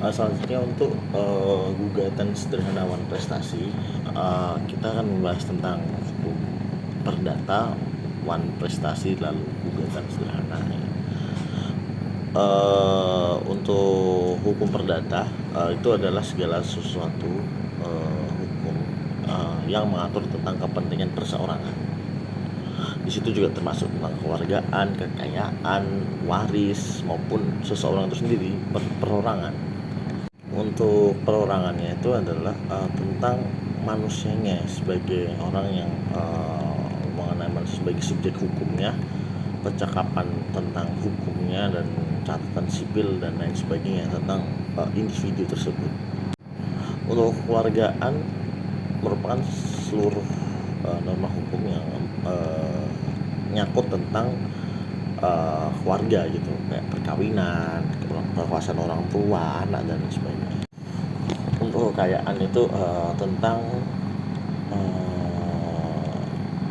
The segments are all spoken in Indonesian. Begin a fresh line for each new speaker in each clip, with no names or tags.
Selanjutnya untuk gugatan sederhana wan prestasi, kita akan membahas tentang hukum perdata, wan prestasi, lalu gugatan sederhana. Untuk hukum perdata itu adalah segala sesuatu hukum yang mengatur tentang kepentingan perseorangan. Di situ juga termasuk tentang kewargaan, kekayaan, waris maupun seseorang itu sendiri, perorangan. Untuk perorangannya itu adalah tentang manusianya sebagai orang yang mengenai sebagai subjek hukumnya, percakapan tentang hukumnya dan catatan sipil dan lain sebagainya tentang individu tersebut. Untuk kewargaan merupakan seluruh norma hukum yang nyangkut tentang keluarga gitu, kayak perkawinan, kekuasaan orang tua, anak dan sebagainya. Untuk kekayaan itu tentang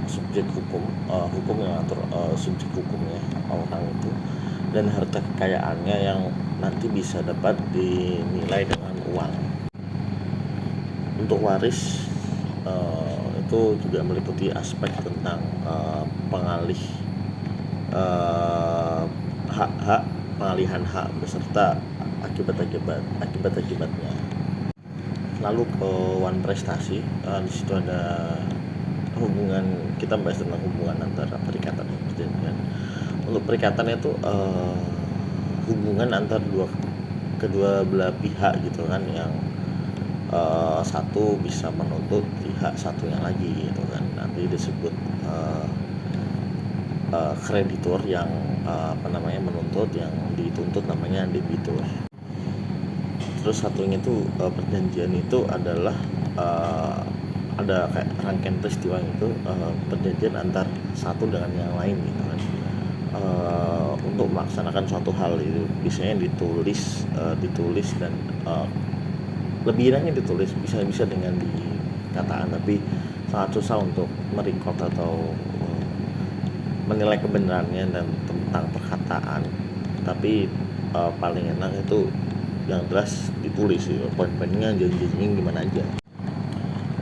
subjek hukum, hukum yang atur subjek hukumnya orang itu, dan harta kekayaannya yang nanti bisa dapat dinilai dengan uang. Untuk waris itu juga meliputi aspek tentang hak-hak, pengalihan hak beserta akibatnya. Lalu ke wan prestasi, di situ ada hubungan, kita bahas tentang hubungan antara perikatan dan perjanjian. Untuk perikatan itu hubungan antara kedua belah pihak gitu kan, yang satu bisa menuntut pihak satunya lagi gitu kan, nanti disebut kreditur yang menuntut, yang dituntut namanya debitur. Terus satunya itu perjanjian itu adalah ada kayak rangkaian peristiwa itu, perjanjian antar satu dengan yang lain gitu kan, untuk melaksanakan suatu hal itu biasanya ditulis dan lebih enaknya ditulis, bisa dengan dikatakan, tapi sangat susah untuk merecord atau menilai kebenarannya dan tentang perkataan. Tapi paling enak itu yang jelas ditulis gitu, poin-poinnya, janji-janjinya gimana aja.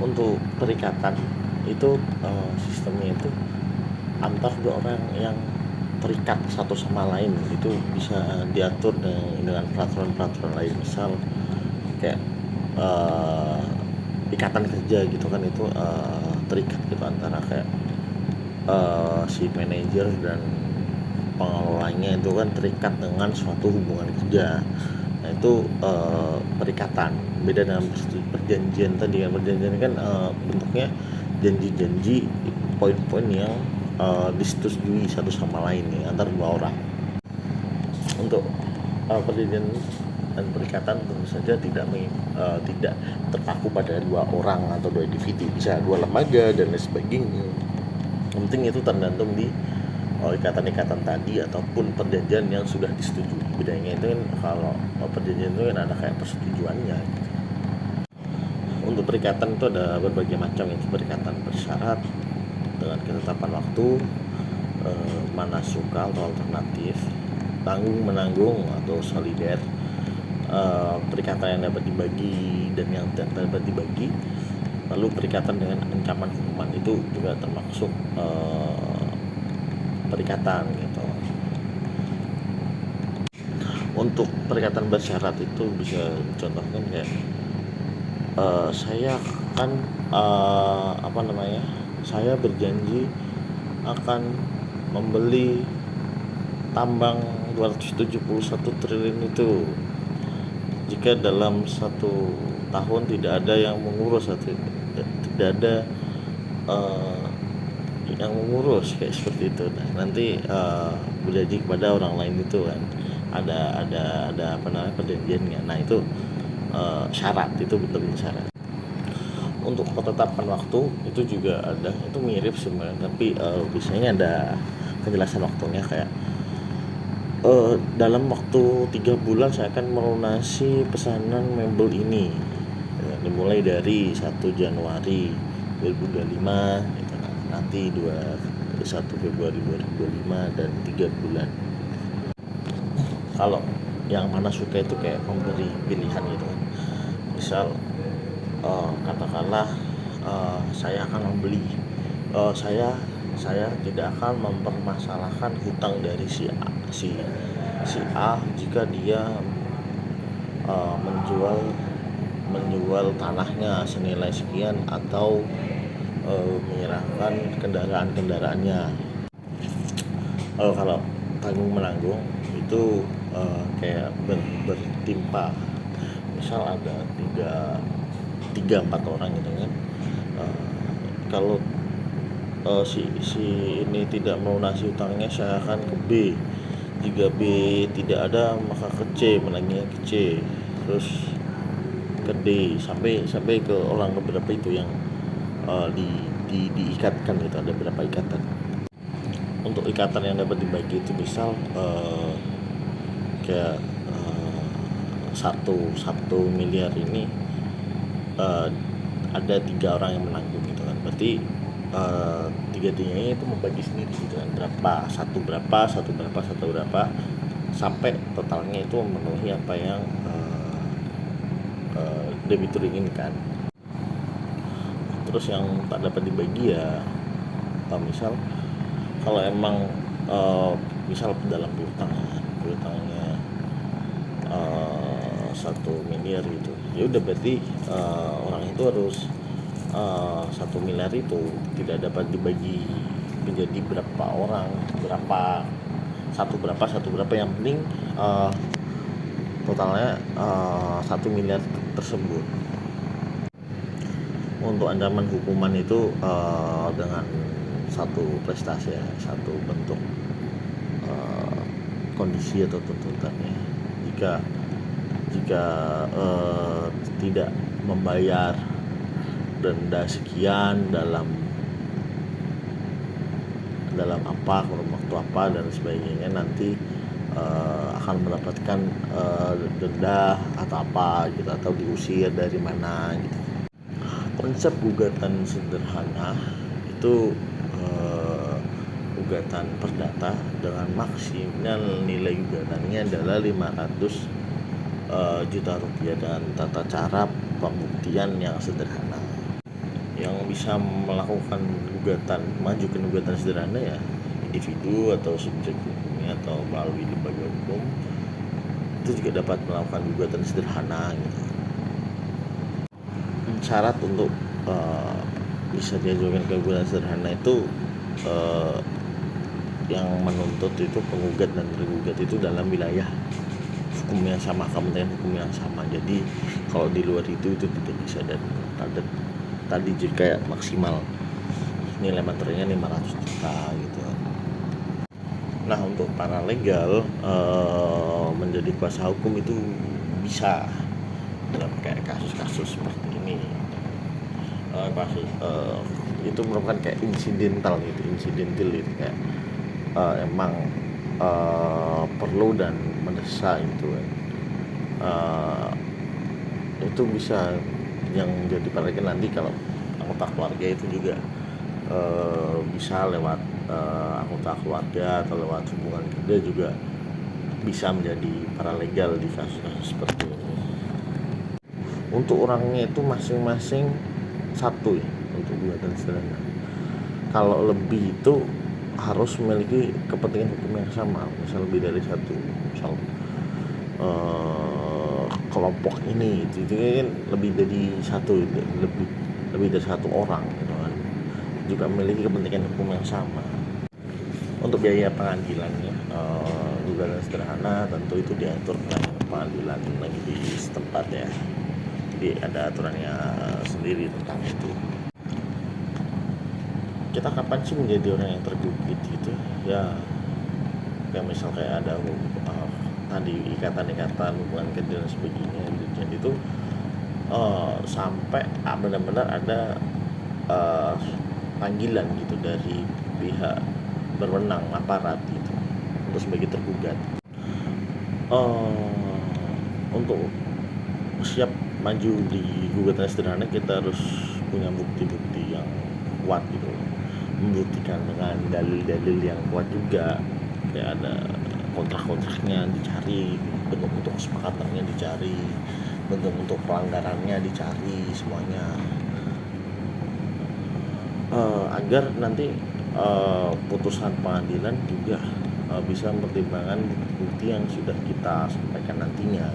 Untuk perikatan itu sistemnya itu antar dua orang yang terikat satu sama lain, itu bisa diatur dengan peraturan-peraturan lain, misal kayak ikatan kerja gitu kan, itu terikat gitu antara kayak si manajer dan pengelolanya, itu kan terikat dengan suatu hubungan kerja. Nah itu perikatan. Beda dengan perjanjian tadi kan, perjanjian kan bentuknya janji-janji, poin-poin yang disetujui satu sama lain ya, antar dua orang. Untuk perjanjian dan perikatan tentu saja tidak terpaku pada dua orang atau dua individu, bisa dua lembaga dan lain sebagainya. Yang penting itu tergantung di ikatan-ikatan tadi ataupun perjanjian yang sudah disetujui. Bedanya itu kan, kalau perjanjian itu kan ada kayak persetujuannya gitu. Untuk perikatan itu ada berbagai macam, itu perikatan bersyarat dengan ketetapan waktu, manasuka atau alternatif, tanggung menanggung atau solider, perikatan yang dapat dibagi dan yang tidak dapat dibagi. Lalu perikatan dengan ancaman hukuman itu juga termasuk perikatan gitu. Untuk perikatan bersyarat itu bisa contohkan kayak saya kan saya berjanji akan membeli tambang 271 triliun itu jika dalam 1 tahun tidak ada yang mengurus atau tidak ada yang mengurus, kayak seperti itu. Nah, nanti berjanji kepada orang lain itu kan ada perjanjiannya. Nah itu syarat, itu lebih syarat. Untuk ketetapan waktu itu juga ada, itu mirip sebenarnya, tapi biasanya ada kejelasan waktunya, kayak dalam waktu 3 bulan saya akan melunasi pesanan mebel ini, dimulai dari 1 Januari 2025 gitu, nanti 1 Februari 2025 dan 3 bulan. Kalau yang mana suka itu kayak memberi pilihan gitu kan. Misal katakanlah saya akan membeli saya tidak akan mempermasalahkan hutang dari si A jika dia menjual tanahnya senilai sekian atau menyerahkan kendaraan-kendaraannya. Kalau tanggung menanggung itu kayak bertimpa. Misal ada tiga empat orang gitu kan. Kalau si ini tidak melunasi utangnya, saya akan ke B. Jika B tidak ada, maka ke C, menagihnya ke C, terus ke D, sampai ke orang beberapa itu yang diikatkan gitu. Ada beberapa ikatan. Untuk ikatan yang dapat dibagi itu misal kayak 1 miliar ini ada 3 orang yang menanggung gitu kan. Berarti tiga-tiganya itu membagi sendiri gitu kan, satu berapa sampai totalnya itu memenuhi apa yang debitur inginkan. Terus yang tak dapat dibagi ya misal kalau emang misal dalam piutangnya 1 miliar gitu, ya udah berarti orang itu harus 1 miliar itu tidak dapat dibagi menjadi berapa orang, satu berapa, yang penting totalnya 1 miliar tersebut. Untuk ancaman hukuman itu dengan satu prestasi ya, satu bentuk kondisi atau tuntutannya. Jika tidak membayar denda sekian dalam kurun waktu apa dan sebagainya, nanti akan mendapatkan denda atau apa gitu, atau diusir dari mana gitu. Konsep gugatan sederhana itu gugatan perdata dengan maksimal nilai gugatannya adalah 500 juta rupiah dan tata cara pembuktian yang sederhana. Yang bisa melakukan majukan gugatan sederhana ya individu atau subjek hukumnya atau melalui lembaga hukum, itu juga dapat melakukan gugatan sederhana gitu. Syarat untuk bisa diajukan ke gugatan sederhana itu yang menuntut itu penggugat dan tergugat itu dalam wilayah hukum yang sama, kementerian hukum yang sama. Jadi kalau di luar itu tidak bisa. Dan tadi jika maksimal nilai materinya 500 juta gitu. Nah, untuk para legal menjadi kuasa hukum itu bisa dalam kayak kasus-kasus seperti ini. Itu merupakan kayak insidental gitu kayak emang perlu dan mendesak gitu kan. Itu bisa yang jadi paralegal nanti kalau anggota keluarga itu juga bisa lewat anggota keluarga atau lewat hubungan kerja juga bisa menjadi paralegal di kasus-kasus seperti ini. Untuk orangnya itu masing-masing satu ya untuk gugatan sederhana. Kalau lebih itu harus memiliki kepentingan hukum yang sama, misal lebih dari satu, misal kelompok ini itu kan lebih dari satu orang gitu kan, juga memiliki kepentingan hukum yang sama. Untuk biaya pengadilannya gugatan sederhana tentu itu diatur oleh pengadilan negeri setempat ya, jadi ada aturannya sendiri tentang itu. Kita kapan sih menjadi orang yang tergugat gitu ya, kayak misal kayak ada tadi ikatan hubungan kerja dan sebagainya. Jadi itu sampai benar-benar ada panggilan gitu dari pihak berwenang aparat gitu untuk sebagai tergugat. Untuk siap maju di gugatan sederhana kita harus punya bukti-bukti yang kuat gitu, membuktikan dengan dalil-dalil yang kuat juga, kayak ada kontrak-kontraknya dicari, bentuk-bentuk kesepakatannya dicari, bentuk-bentuk pelanggarannya dicari semuanya, agar nanti putusan pengadilan juga bisa mempertimbangkan bukti yang sudah kita sampaikan nantinya.